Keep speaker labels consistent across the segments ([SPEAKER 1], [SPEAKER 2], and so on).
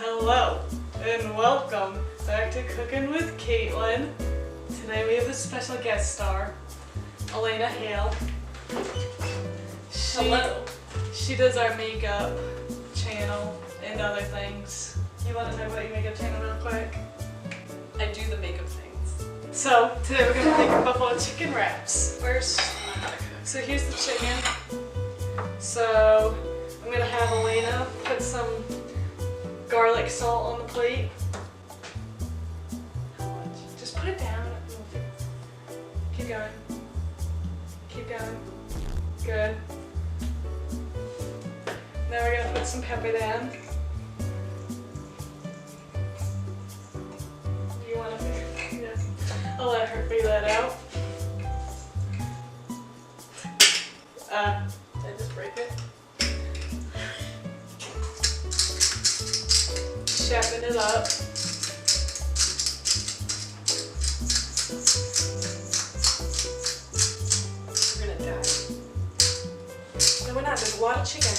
[SPEAKER 1] Hello and welcome back to Cooking with Caitlyn. Today we have a special guest star, Elena Hale.
[SPEAKER 2] Hello.
[SPEAKER 1] She does our makeup channel and other things. You want to talk about your makeup channel real quick?
[SPEAKER 2] I do the makeup things.
[SPEAKER 1] So today we're going to make buffalo chicken wraps. First, so here's the chicken. So I'm going to have Elena put some garlic salt on the plate. How much? Just put it down. Keep going. Keep going. Good. Now we're going to put some pepper down. You want to figure? Yeah. I'll let her figure that out.
[SPEAKER 2] Did I just break it?
[SPEAKER 1] Chefing it up.
[SPEAKER 2] We're gonna die.
[SPEAKER 1] No, we're not. There's a lot of chicken.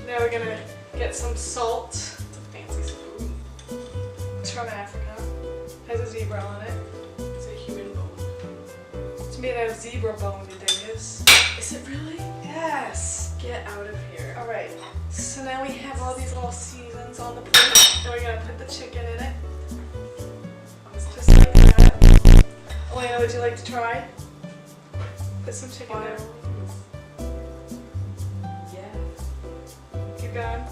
[SPEAKER 1] Now we're gonna get some salt.
[SPEAKER 2] It's a fancy spoon.
[SPEAKER 1] It's from Africa. Has a zebra on it.
[SPEAKER 2] It's a human bone.
[SPEAKER 1] It's made out of zebra bone, you dingus.
[SPEAKER 2] Is it really?
[SPEAKER 1] Yes.
[SPEAKER 2] Get out of here.
[SPEAKER 1] Alright, so now we have all these little seasons on the plate, and we're gonna put the chicken in it. Just like that. Elena, would you like to try? Put some chicken there.
[SPEAKER 2] Yeah.
[SPEAKER 1] Keep going.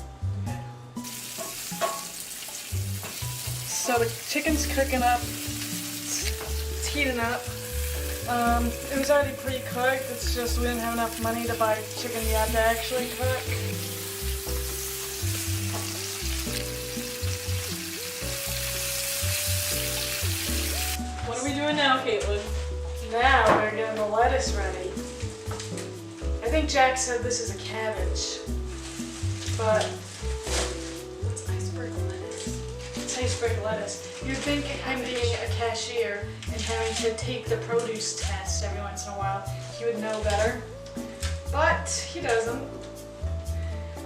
[SPEAKER 1] So the chicken's cooking up. It's heating up. It was already pre-cooked, it's just we didn't have enough money to buy chicken yet to actually cook.
[SPEAKER 2] What are we doing now, Caitlyn?
[SPEAKER 1] Now we're getting the lettuce ready. I think Jack said this is a cabbage, but
[SPEAKER 2] What's iceberg lettuce?
[SPEAKER 1] it's iceberg lettuce. You'd think him being a cashier and having to take the produce test every once in a while, he would know better, but he doesn't.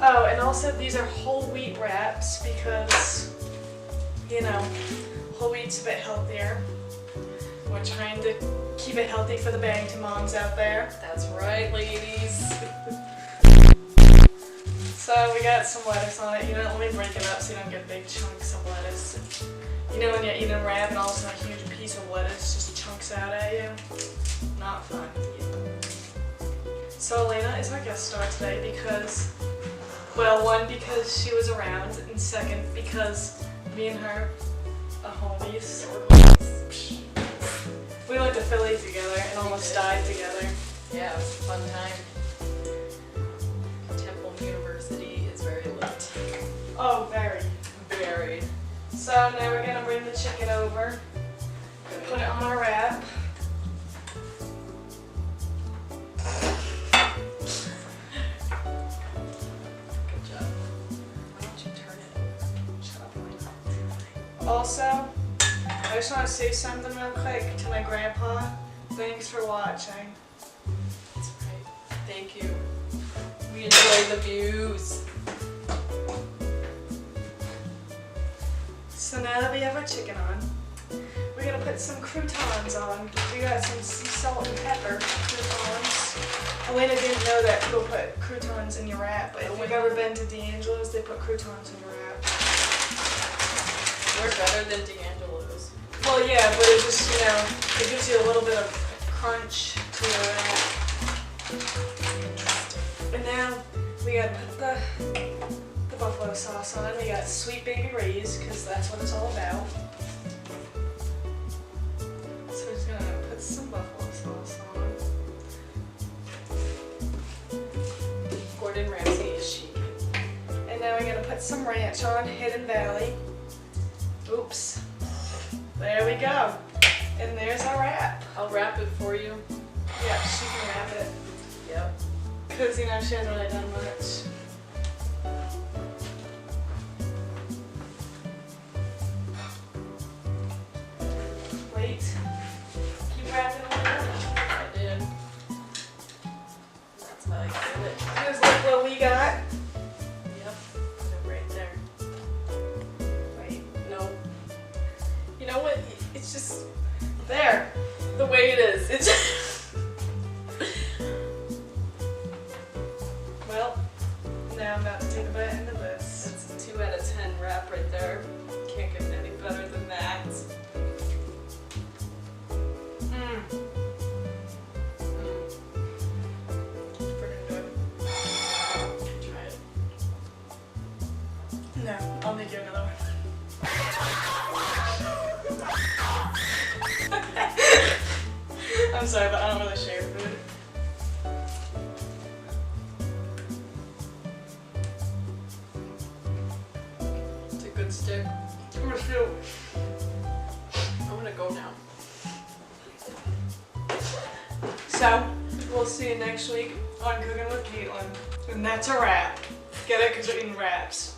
[SPEAKER 1] Oh, and also these are whole wheat wraps because, you know, whole wheat's a bit healthier. We're trying to keep it healthy for the Barrington moms out there.
[SPEAKER 2] That's right, ladies.
[SPEAKER 1] So we got some lettuce on it. You know, let me break it up so you don't get big chunks of lettuce. You know when you're eating a wrap and all of a sudden a huge piece of lettuce just chunks out at you? Not fun. So Elena is our guest star today because, well, one, because she was around, and second, because me and her are homies. We went to Philly together and almost died together.
[SPEAKER 2] Yeah, it was a fun time. Temple University is very lit.
[SPEAKER 1] Oh, very.
[SPEAKER 2] Very.
[SPEAKER 1] So now we're gonna bring the chicken over, put it on our wrap.
[SPEAKER 2] Good job. Why don't you turn it over?
[SPEAKER 1] Shut up, Elena. Also, I just want to say something real quick to my grandpa. Thanks for watching.
[SPEAKER 2] That's right. Thank you. We enjoy the views.
[SPEAKER 1] So now that we have our chicken on, we're gonna put some croutons on. We got some sea salt and pepper croutons. Elena didn't know that people put croutons in your wrap, but if you've ever been to D'Angelo's, they put croutons in your wrap.
[SPEAKER 2] We're better than D'Angelo's.
[SPEAKER 1] Well, yeah, but it just, you know, it gives you a little bit of crunch to your wrap. And now we gotta put the buffalo sauce on. We got Sweet Baby Ray's because that's what it's all about. So we're just gonna put some buffalo sauce on.
[SPEAKER 2] Gordon Ramsay is chic.
[SPEAKER 1] And now we're gonna put some ranch on, Hidden Valley. Oops. There we go. And there's our wrap.
[SPEAKER 2] I'll wrap it for you.
[SPEAKER 1] Yeah, she can wrap it.
[SPEAKER 2] Yep.
[SPEAKER 1] Because, you know, she hasn't really done much. Wait. Keep wrapping it up.
[SPEAKER 2] I did. That's I get it.
[SPEAKER 1] Just look what we got.
[SPEAKER 2] Yep. Put it right there. Wait, no. You know what? It's just
[SPEAKER 1] There.
[SPEAKER 2] the way it is. It's
[SPEAKER 1] Well, now I'm about to take a bite into this.
[SPEAKER 2] That's a 2 out of 10 wrap right there. Can't get any better than that.
[SPEAKER 1] Mmm. Freaking good.
[SPEAKER 2] Try it.
[SPEAKER 1] No, I'll make you another one. I'm sorry, but I don't really share food.
[SPEAKER 2] It's a good stick.
[SPEAKER 1] We're still.
[SPEAKER 2] I'm gonna go now.
[SPEAKER 1] So, we'll see you next week on Cooking with Caitlyn. And that's a wrap. Get it? Because we're eating wraps.